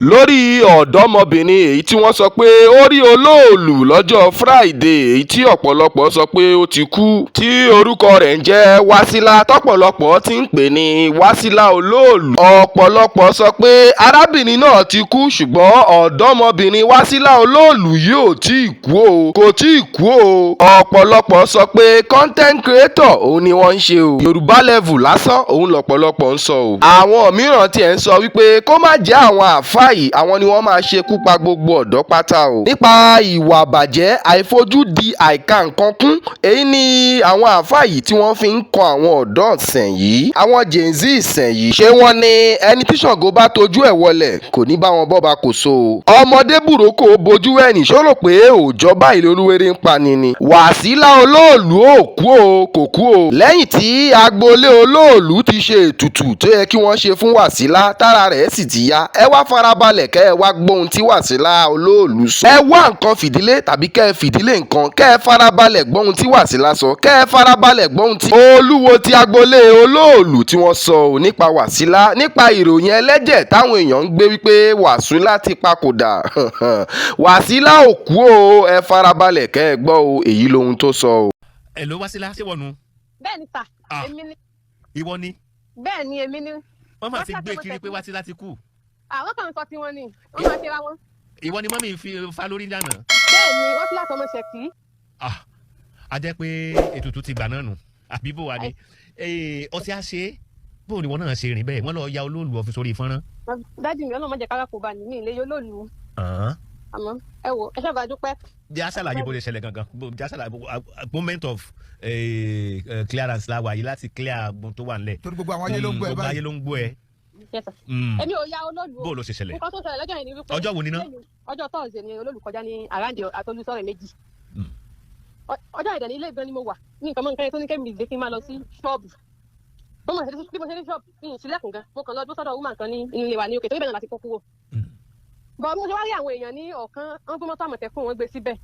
lórí ọ̀dọ́mọbìnrin èyí tí wọ́n sọ pé ó rí olóòlù lọ́jọ́ Friday èyí tí ọ̀pọ̀lọpọ̀ sọ pé ó ti kú tí orúkọ rẹ̀ ń jẹ́ Wasila tọ́pọ̀lọpọ̀ ti ń pè ní Wasila olóòlù. ọ̀pọ̀lọpọ̀ sọ pé arábìnrin náà ti kú ṣùgbọ́n ọ̀dọ́mọbìnrin Wasila olóòlù yìí ò tí ì kú o, kò tí ì kú o. ọ̀pọ̀lọpọ̀ sọ pé content creator òun ni wọ́n ń ṣe o, Yorùbá level lásán òun lọ̀pọ̀lọpọ̀ ń sọ o. àwọn mìíràn tiẹ̀ ń sọ wípé kó má jẹ́ àwọn àfáà yìí àwọn ni wọ́n máa ṣekú pa gbogbo ọ̀dọ́ pátá o. nípa ìwà bàjẹ́ àìfojúdi àìka nǹkan kún èyí ni àwọn àáfàá yìí tí wọ́n fi ń kan àwọn ọ̀dọ́ ọ̀sẹ̀ yìí àwọn Gen Z ìsẹ̀ yìí. ṣé wọ́n ní ẹni tí Ṣàngó bá tojú ẹ̀ wọlẹ̀ kò ní bá wọn bọ́ba kò so o. ọmọdé burúkú bojú ẹ̀yìn ṣó rò pé òòjọ́ báyìí lolúwerè ń pani ni. Wàsílà olóòlù ò kú o kò kú o. lẹ́yìn tí agboolé olóòlù ti ṣe ètùtù tó yẹ kí wọ́n ṣe fún Wàsílà tára rẹ̀ sì ti yá ẹ wá farabalẹ̀ kẹ́ ẹ wá gbóhun tí Wàsílà olóòlù sọ. ẹ wá nǹkan fìdílé tàbí kẹ́ ẹ fìdílé nǹkan kẹ́ ẹ farabalẹ̀ gbóhun tí Wàsílà sọ kẹ́ ẹ farabalẹ̀ gbóhun tí olúwo ti agboolé olóòlù tí wọ́n sọ ò nípa Wàsílà nípa ìròyìn ẹlẹ́jẹ̀ táwọn èèyàn ń gbé wípé Wàsílà ti papòdà. Wàsílà ò kú o ẹ farabalẹ̀ kẹ́ ẹ gbọ́ o èyí lohun tó sọ o. ẹ ló Wàsílà ṣé wọnú. bẹ́ẹ̀ ni sà èmi ni. ìwọ ni. bẹ́ẹ̀ ni èmi ni. wọ́n máa ti gbé kiri pé Wàsílà ti kú. àwọn kan sọ tiwọn ni wọ́n máa ṣe ra wọn. ìwọ ni mọ́mí fi fa lórí dáná. bẹ́ẹ̀ ni Wàsílà tọmọ Ṣẹ̀kí. a jẹ́ pé ètùtù ti gbà náà nù àbí bó wa ni ọtí á ṣe bó ni wọn náà ṣe rìn bẹ́ẹ̀ wọ́n lọ ya olóòlù ọ̀fìn sórí ìfọ́nrán. dájú mi ọlọ́mọ jẹ́ kára kó bá ní ilé olóòlù. àmọ́ ẹ wo ẹ ṣàbà dúpẹ́. jẹ́ àṣàlàyé bó lè ṣẹlẹ̀ gangan jẹ́ àṣàlàyé moment of clearance la wà yìí láti clear gbọ́n tó wà nílẹ̀. torí gbogbo àwọn ayé ló ń gbọ́ ẹ báyìí. gbogbo ayé ló ń gbọ́ ẹ. èmi ò ya olóòlù o. bó ló ṣe ṣẹlẹ̀. nǹkan tó ṣẹlẹ̀ lọ́jọ́ yẹn ni wípé. ọjọ́ wo ni ná. ọjọ́ Thursday ni olóòlù kọjá ní àràǹdì àtolúsọ̀rẹ̀ méjì. ọjọ́ ìdẹ̀ ní ilé ìgbẹ́ ni mo wà ní nǹkan mọ́ nǹkan tó ní kẹ́mi ìgbé kí n máa lọ sí ṣọ́ọ̀bù. bí mo ṣe ní ṣọ́ọ̀bù ní ìṣílẹ̀kùn gan mo kàn lọ dúró sọ́dọ̀ woman kan ní inú ilé wa ní òkè tó ibẹ̀ náà láti kó kúrò. bọ̀ mo ṣe wá rí àwọn èèyàn ní ọ̀kan wọ́n gbé mọ́tò Àmọ̀tẹ́kùn wọn gbé síbẹ̀.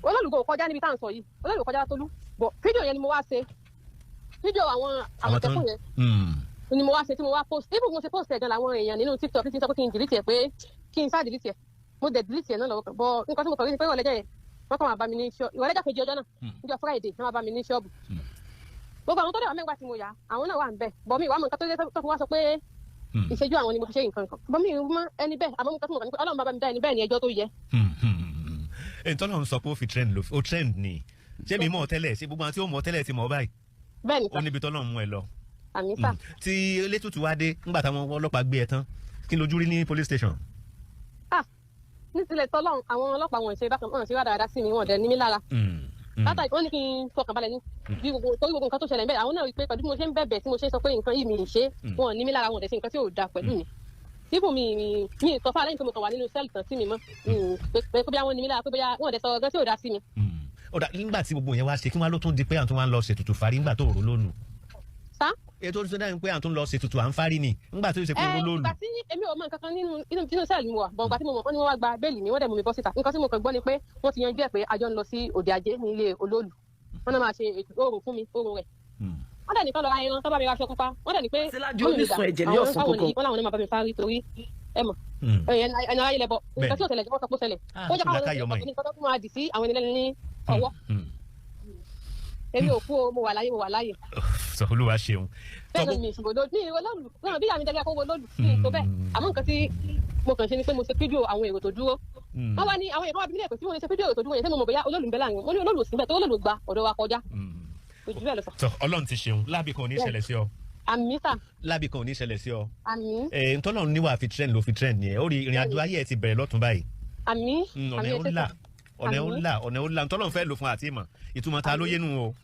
olóòlù kò kọjá níbi tá à ń sọ yìí olóòlù kọjá Tolú bọ̀ fídíò yẹn ni mo wá ṣe fídíò àwọn Àmọ̀tẹ́kùn yẹn ni mo wá ṣe tí mo wá post even mo ṣe post ẹ̀ gan làwọn èèyàn nínú TikTok ti sọ pé kí n delete ẹ̀ pé kí n sá delete ẹ̀ mo dẹ̀ delete ẹ̀ náà lọ́wọ́ kan bọ̀ nǹkan tí mo kọ̀ rí ni pé ìrọ̀lẹ́jọ́ yẹn wọ́n kàn wá bá mi ní ṣọ́ọ̀bù ìrọ̀lẹ́jọ́ kejì ọjọ́ náà níjọ́ Friday wọ́n wá bá mi ní ṣọ́ọ̀bù gbogbo àwọn tó dẹ̀ wá mẹ́gbàá tí mo yà àwọn náà wà ń bẹ̀ bọ̀ mi ìwà mọ̀ nǹkan tó fi wá sọ pé ìṣẹ́jú àwọn ni mo fi ṣe nǹkan kan bọ̀ mi ìwú mọ́ ẹni bẹ́ẹ̀ àmọ́ nǹkan tí mo kàn ní pé Ọlọ́run bá bá mi dá ẹni bẹ́ẹ̀ ní ẹjọ́ tó yẹ. ìtọ́nà ń sọ pé ó fi trend ni ṣé mi mọ̀ tẹ́lẹ̀ ṣé gbogbo àwọn tí ó mọ̀ tẹ́lẹ̀ ti mọ̀ báyìí. bẹ́ẹ̀ ni sà ó níbi tọ́nà mú ẹ lọ. àmì sà. tí elétùtù wá dé ńgbà táwọn ọlọ́pàá gbé ẹ tán kí lójú rí ní police station. ní tilẹ̀ tọ́lọ́run àwọn ọlọ́pàá wọn ṣe bákan wọn ṣe wá dáadáa sí mi wọn dẹ̀ ní mí lára. látàrí wọn ní kí n fọkàn balẹ̀ ní torí gbogbo nǹkan tó ṣẹlẹ̀ bẹ́ẹ̀ àwọn náà rí i pé pẹ̀lú bí mo ṣe ń bẹ̀bẹ̀ tí mo ṣe ń sọ pé nǹkan yìí mi ì ṣe wọn ní mí lára wọn dẹ̀ ṣe nǹkan tí ò dáa pẹ̀lú mi. síbù mi sọ fún alẹ́ nípa mo kàn wà nínú sẹ́ẹ̀lì tán sí mi mọ́ pé bóyá wọn ní mí lára pé bóyá wọn dẹ̀ sọ ọgán tí ò dáa sí mi. ọ̀dà nígbà tí gbogbo yẹn wá ṣe kí wọ́n ló tún di pé àwọn tó wá ń lọ ṣètùtù fárí nígbà tó rò lónìí. sá ètò ìṣẹ́ dáhùn pé àwọn tó ń lọ ṣètùtù à ń fárí ni nígbà tó ṣe pé wọ́n lónìí. ìgbà tí èmi ò mọ nǹkan kan nínú sẹ́ẹ̀lì mi wà bọ̀ ìgbà tí mo mọ̀ wọ́n ní wọ́n wá gba bẹ́ẹ̀lì mi wọ́n dẹ̀ mú mi bọ́ síta nǹkan tí mo kàn gbọ́ ni pé wọ́n ti yanjú ẹ̀ pé àjọ ń lọ sí òde ajé ní ilé olóòlù wọ́n náà máa ṣe oòrùn fún mi oòrùn rẹ̀ wọ́n dẹ̀ nìkan lọ ra ẹran tó bá mi ra aṣọ pupa wọ́n dẹ̀ ní pé wọ́n làwọn náà máa bá mi fárí torí ẹ mọ̀ ẹni aráyé lẹ bọ nǹkan tí ò ṣẹlẹ̀ wọ́n sọ pé ó ṣẹlẹ̀ ó jẹ́ káwọn nǹkan tó fún wa dì sí àwọn ènìyàn ní ọwọ́ èmi ò kú o mo wà láyé. sọ olúwa ṣeun. bẹ́ẹ̀ ni mi ìṣòro lójú ní olóòlù náà bí àmì dẹ́gbẹ́ kó wo lóòlù ní ìtò bẹ́ẹ̀ àmọ́ nǹkan tí mo kàn ṣe ni pé mo ṣe fídíò àwọn èrò tó dúró. wọ́n wá ní àwọn èrò wá bí mílíọ̀nù pé tí wọ́n ṣe fídíò èrò tó dúró yẹn sẹ́nu mo bóyá olóòlù ń bẹ láàrin wọn ní olóòlù síbẹ̀ tó olóòlù gba ọ̀dọ̀ wa kọjá. ojú bẹ́ẹ̀ lọ sọ. sọ Ọlọ́run ti ṣeun láàbì kan ò ní ṣẹlẹ̀ sí ọ. àmì sà. láàbì kan ò ní ṣẹlẹ̀ sí ọ. àmì. ntọ́lọ́run níwà fi trend ló fi trend yẹn ó rí ìrìn àjò ayé ẹ ti bẹ̀rẹ̀ lọ́tún báyìí. àmì. ọ̀nà ó là ntọ́lọ́run fẹ́ lò fún àti ìmọ̀ ìtumọ̀ ta ló yénu o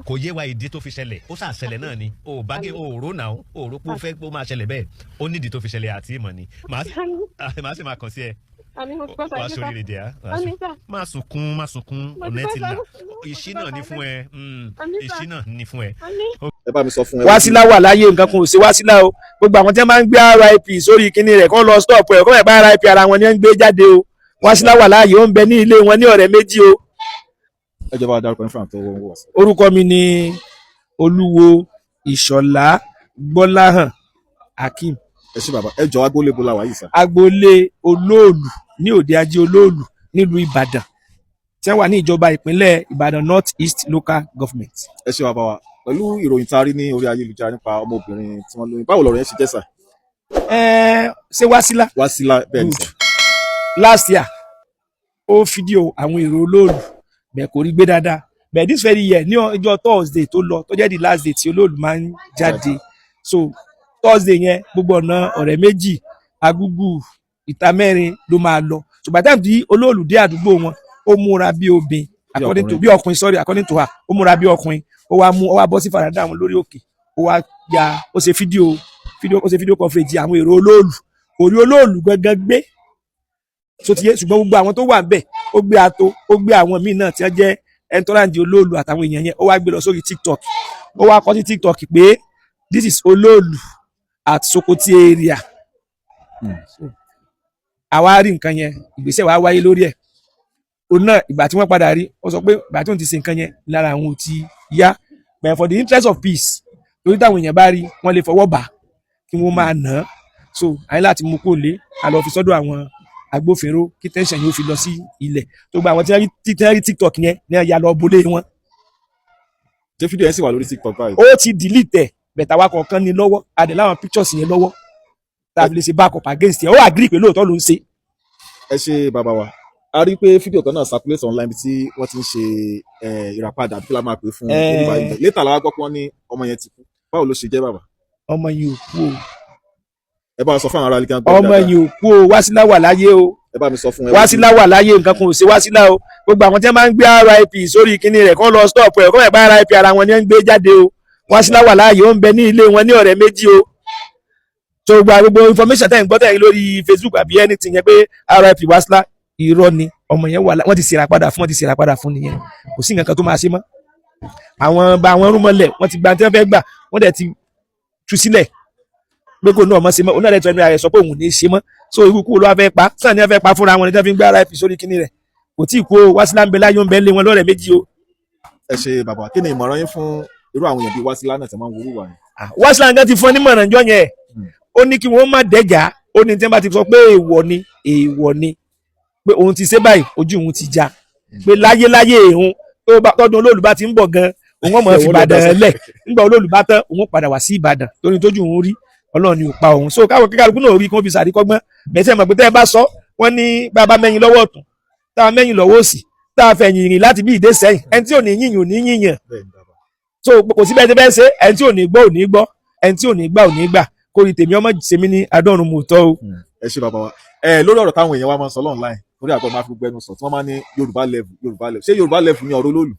kò yé wa ìdí tó fi ṣẹlẹ̀ ó sà ṣẹlẹ̀ náà ni o bá gé o rò náà o rò pé ó fẹ́ pé ó máa ṣẹlẹ̀ bẹ́ẹ̀ ó nídìí tó fi ṣẹlẹ̀ àti ìmọ̀ ni màá sì máa kàn sí ẹ wàá sórí rèdè á má sunkún ọ̀nà ẹ ti là ìṣínà ní fún ẹ ìṣínà ní fún ẹ. ẹ bá mi sọ fún ẹ. Wàsílà wà láyé nǹkan kan ò sí Wàsílà o gbogbo àwọn tí wọ́n máa ń gbé RIP sórí kinní rẹ̀ kó lọ stop ẹ̀ kó má bá RIP ara wọn ni wọ́n ń gbé jáde o Wàsílà wà láyé ó ń bẹ ní ilé wọn ní ọ̀rẹ́ méjì o. ẹ jọba dárúkọ nífà tó wọ́n wọ̀. orúkọ mi ni Olúwo Ìṣọ̀lá Gbọ́láhàn Akeem. ẹ ṣé bàbá ẹ jọ agboolé bo la wà yìí sà. agboolé olóòlù ní òde ajé olóòlù nílùú ìbàdàn tí wọ́n wà ní ìjọba ìpínlẹ̀ ìbàdàn north east local government. ẹ ṣé bàbá wa pẹ̀lú ìròyìn tá a rí ní orí ayélujára nípa ọmọbìnrin tí wọ́n lóyún báwo lọ̀rọ̀ yẹn ṣe jẹ́ sà. ṣé Wasila. Wasila bẹ́ẹ̀ ni sà. last year ó fídíò àwọn èrò olóòlù bẹ́ẹ̀ kò rí gbé dáadáa but this very year ní ọjọ́ thursday tó lọ tó jẹ́ the last day tí olóòlù máa ń jáde so thursday yẹn gbogbo ọ̀nà ọ̀rẹ́ méjì agúgù ìta mẹ́rin ló máa lọ ṣùgbọ́n táwọn tí olóòlù dé àdúgbò wọn ó múra bí obìnrin according to bí ọkùnrin sorry according to her ó múra bí ọkùnrin ó wá bọ́ sí farada àwọn lórí òkè ó wá ya ó ṣe fídíò coverage àwọn èrò olóòlù orí olóòlù gangan gbé so ti yé ṣùgbọ́n gbogbo àwọn tó wà ń bẹ̀ ó gbé ato ó gbé àwọn míì náà tí wọ́n jẹ́ ẹntọ́láǹdì olóòlù àtàwọn èèyàn yẹn ó wá gbé lọ sórí tiktok ó wá kọ sí tiktok pé this is olóòlù at Sokoti area àwa rí nǹkan yẹn ìgbésẹ̀ wa wáyé lórí ẹ̀ òun náà ìgbà tí wọ́n padà rí ó sọ pé ìgbà tí wọ́n ti ṣe nǹkan yẹn lára àwọn ò ti yá but for the interest of peace lórí táwọn èèyàn bá rí wọ́n lè fọwọ́ bà kí wọ́n máa nà án so àyè láti mú kó lé àlọ́ fi sọ́dọ̀ àwọn agbófinró kí tẹ́ńṣẹ̀ yóò fi lọ sí ilẹ̀ tó gba àwọn tí wọ́n rí tiktok yẹn ní ẹ̀yà lọ bolé wọn. ṣé fídíò yẹn sì wà lórí tiktok báyìí. ó ti delete ẹ̀ bẹ̀tà wa kọ̀ọ̀kan ní lọ́wọ́ adẹ̀ láwọn pictures yẹn lọ́wọ́ tá a fi lè ṣe back up against ẹ̀ ó agree pé lóòótọ́ ló ń ṣe. ẹ ṣé bàbá wa a rí i pé fídíò kan náà circulate online bí tí wọ́n ti ń ṣe ìràpadà bí la máa pè fún oníbàárà létà làwọn gbọ́ pé wọ́n ní ọmọ yẹn ti kú báwo ló ṣe jẹ́ bàbá. ọmọ yìí ò kú o. ẹ bá wa sọ fún àwọn ará ilé kan. ọmọ yìí ò kú o Wasila wà láyé o. ẹ bá mi sọ fún ẹ. Wasila wà láyé nǹkan kan ò ṣe Wasila o gbogbo àwọn tí wọ́n máa ń gbé RIP sórí kinní rẹ̀ kó lọ stop ẹ̀ kó ẹ̀ bá RIP ara wọn ni wọ́n ń gbé jáde o Wasila wà láyé ó ń bẹ ní ilé wọn ní ọ̀rẹ́ méjì o tó gba gbogbo information tẹ́ ń gbọ́ tẹ́ lórí Facebook àbí anything yẹn pé RIP Wasila irọ́ ni ọmọ yẹn wà wọ́n ti ṣèrà padà fún nìyẹn kò sí nǹkan kan tó máa ṣe mọ́ àwọn bá àwọn rúmọlẹ̀ wọ́n ti gba tí wọ́n fẹ́ gbà wọ́n dẹ̀ ti tú sílẹ̀ pé kò ní ọmọ ṣe mọ́ onáà lẹ́tọ̀ọ́ ẹnu ara rẹ̀ sọ pé òun ní í ṣe mọ́ so irú kúrò ló wá fẹ́ pa sáà ní wọ́n fẹ́ pa fúnra wọn ní wọ́n fi ń gbé RIP sórí kinní rẹ̀ kò tí ì kú o Wasila ń bẹ láyé ó ń bẹ lé wọn lọ́rẹ̀ méjì o. ẹ ṣé bàbá kí ni ìmọ̀ràn yín fún irú àwọn èèyàn bíi Wasila náà tí wọ́n máa ń worú wà yẹn. Wasila nǹkan ti fún ọ nímọ̀ràn jọ yẹn ó ní kí wọ́n má dẹ́jà ó ní tí wọ́n bá ti sọ pé èèwọ̀ ni pé òun ti ṣe báyìí ojú òun ti já pé láyé òun tọdún olóòlù bá ti ń bọ̀ gan òun ọmọ fi Ìbàdàn lẹ̀ nígbà olóòlù bá tán òun padà wá sí Ìbàdàn torí tójú òun rí Ọlọ́run ni ò pa òun so káwọn kíkàlùkù náà rí kí wọ́n fi sàríkọ́gbọ́n bẹ̀sẹ̀ mọ̀ pé tẹ́ ẹ bá sọ wọ́n ní bàbá mẹ́yìn lọ́wọ́ ọ̀tún tá a mẹ́yìn lọ́wọ́ òsì tá a fẹ̀yìn rìn láti bí ìdé sẹ́yìn ẹni tí ò ní yìnyín ò ní yìnyín so kò sí bẹ́ẹ̀ tí bẹ́ẹ̀ ṣe ẹni tí ò ní gbọ́ ò ní gbọ́ ẹni tí ò ní gbà ò ní gbà kó rí tèmi ọmọ ṣèmi ní adọ́run mòótọ́ o. ẹ ṣé bàbá wa lórí ọ̀rọ̀ táwọn èèyàn wa máa ń sọ online lórí àgbọn máa fi gbẹnu sọ tí wọ́n máa ní Yorùbá level ṣé Yorùbá level ní ọ̀rọ̀ olóòlù.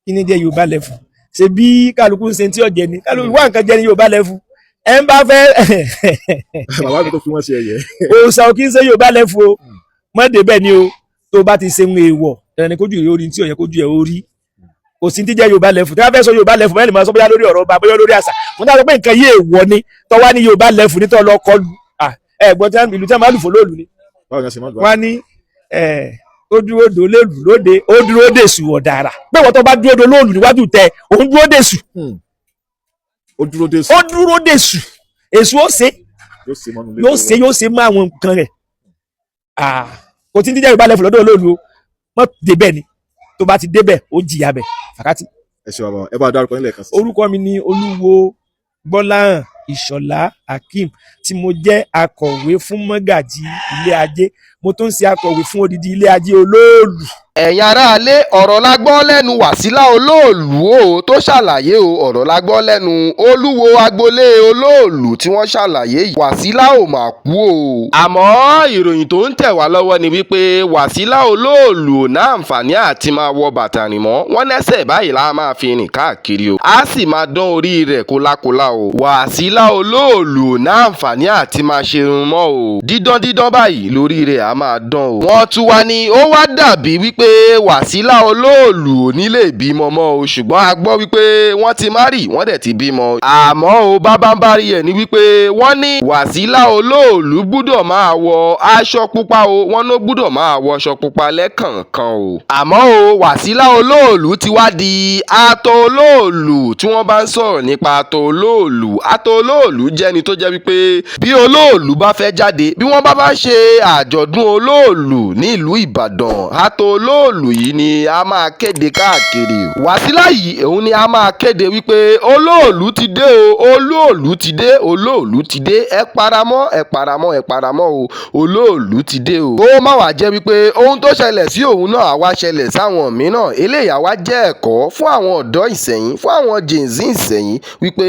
kí ni jẹ́ Yorùbá level ṣe bí kálukú ń ṣe tí ọ̀jẹ̀ ni kálukú wà nǹkan jẹ́ ní Yorùbá level ẹ ń bá fẹ́. bàbá mi tó fi wọ́n ṣe ẹ̀yẹ. òòṣà ò kí ń ṣe Yorùbá level o mọ́dé bẹ́ẹ̀ ni o tó bá ti ṣe ń èèwọ̀ ẹni kójú ìrè orí tí ò yẹ kójú ẹ̀ orí kò sí ti jẹ́ Yorùbá level tí wọ́n fẹ́ sọ Yorùbá level mẹ́rin máa sọ bóyá lórí ọ̀rọ̀ ọba bóyá lórí àṣà mo dáa sọ pé nǹkan yé èèwọ̀ ni tó wá ní Yorùbá level nítorí lọ kọlu ẹ̀gbọ́n tí ìlú tí wọ́n máa lù fún lóòlù ni wọ́n ní ó dúró dò lóòlù lóde ó dúró dèṣù ọ̀dàrà pé wọ́n tó bá dúró dò lóòlù níwájú tẹ òun dúró dèṣù ó dúró dèṣù èṣù ó ṣe yóò ṣe mọ́ àwọn nǹkan rẹ̀ kò tí ń díjẹ́ Yorùbá level lọ́dọ̀ olóòlù o mọ́ débẹ̀ ni tó bá ti débẹ̀ ó jìyà bẹ̀ fàkátì. ẹ ṣé bàbá ẹ bá dárúkọ nílẹ̀ kan sí. orúkọ mi ni Olúwo Gbọ́láhàn Ìṣọ̀lá Hakeem tí mo jẹ́ akọ̀wé fún mọ́gàjí ilé ajé mo tún ń ṣe akọ̀wé fún odidi ilé ajé olóòlù. ẹ̀yin aráalé ọ̀rọ̀ la gbọ́ lẹ́nu Wasila olóòlù o tó ṣàlàyé o ọ̀rọ̀ la gbọ́ lẹ́nu Olúwo agboolé olóòlù tí wọ́n ṣàlàyé yìí Wasila ò mà kú o. àmọ́ ìròyìn tó ń tẹ̀ wá lọ́wọ́ ni wípé Wasila olóòlù ò ná àǹfààní àti máa wọ bàtà rìn mọ́ wọ́n lẹ́sẹ̀ báyìí la máa fi rìn káàkiri o a sì máa dán orí rẹ̀ kólákólá o Wasila olóòlù ò ná àǹfààní láǹfààní àti máa ṣe irun mọ́ o. dídán báyìí lórí rẹ̀ á máa dán o. wọ́n tún wá ní ó wá dàbí wípé Wàsílà Olóòlù ò ní lè bímọ mọ́ o, ṣùgbọ́n a gbọ́ wípé wọ́n ti márì wọ́n dẹ̀ ti bímọ. àmọ́ o bábánbárí ẹ̀ ní wípé wọ́n ní Wàsílà Olóòlù gbúdọ̀ máa wọ aṣọ pupa o, wọ́n ló gbúdọ̀ máa wọ aṣọ pupa lẹ́kànkan o. àmọ́ o Wàsílà Olóòlù ti wá di Ato Olóòlù. tí wọ́n bá ń sọ̀rọ̀ nípa Ato Olóòlù, Ato Olóòlù jẹ́ni tó jẹ́ wípé bí Olóòlù bá fẹ́ jáde, bí wọ́n bá ṣe àjọ̀dún Olóòlù ní ìlú Ìbàdàn, Ato Olóòlù yìí ni a máa kéde káàkiri. Wàsílà yìí òun ni a máa kéde wípé Olóòlù ti dé o, Olóòlù ti dé, Olóòlù ti dé, ẹ paramọ́ ẹ paramọ́ ẹ paramọ́ o, Olóòlù ti dé o. ó má wàá jẹ́ wípé ohun tó ṣẹlẹ̀ sí òun náà àwa ṣẹlẹ̀ sáwọn mìíràn. eléyà wá jẹ́ ẹ̀kọ́ fún àwọn ọ̀dọ́ ìsẹ̀yìn, fún àwọn jèǹzì ìsẹ̀yìn wípé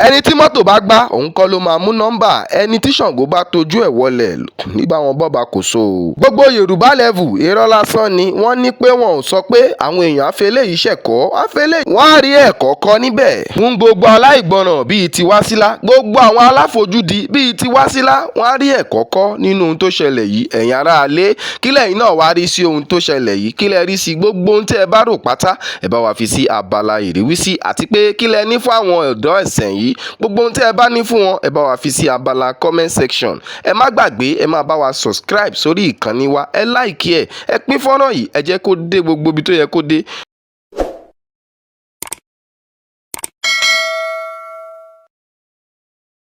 ẹni tí mọ́tò bá gbá òun kọ́ ló máa mú nọ́mbà, ẹni tí Ṣàngó bá tojú ẹ̀ wọlẹ̀ nígbà wọn bọ́ba kò so o. gbogbo Yorùbá level irọ́ lásán ni. wọ́n ní pé wọn ò sọ pé àwọn èèyàn afẹ́lẹ́ yìí ṣẹ̀kọ́, afẹ́lẹ́ wọ́n á rí ẹ̀kọ́ kọ́ níbẹ̀. fún gbogbo aláìgbọràn bíi ti Wásílà, gbogbo àwọn aláfojúdi bíi ti Wásílà, wọ́n á rí ẹ̀kọ́ kọ́ nínú ohun tó ṣẹlẹ̀ yìí. ẹ̀yin aráalé, kílẹ̀ yìí náà wá rí sí ohun tó ṣẹlẹ̀ yìí, kílẹ̀ rí sí gbogbo ohun tí ẹ bá rò pátá, ẹ bá wa fi sí abala ìrísí, àti pé kílẹ̀ ní fún àwọn ọ̀dọ́ ẹ̀sẹ̀ yìí, gbogbo ohun tí ẹ bá ní fún wọn, ẹ bá wa fi sí abala comment section. ẹ má gbàgbé, ẹ máa bá wa subscribe sórí ìkànnì wa, ẹ like ẹ pín fọ́nrán yìí, ẹ jẹ́ kó dé gbogbo ibi tó yẹ kó dé.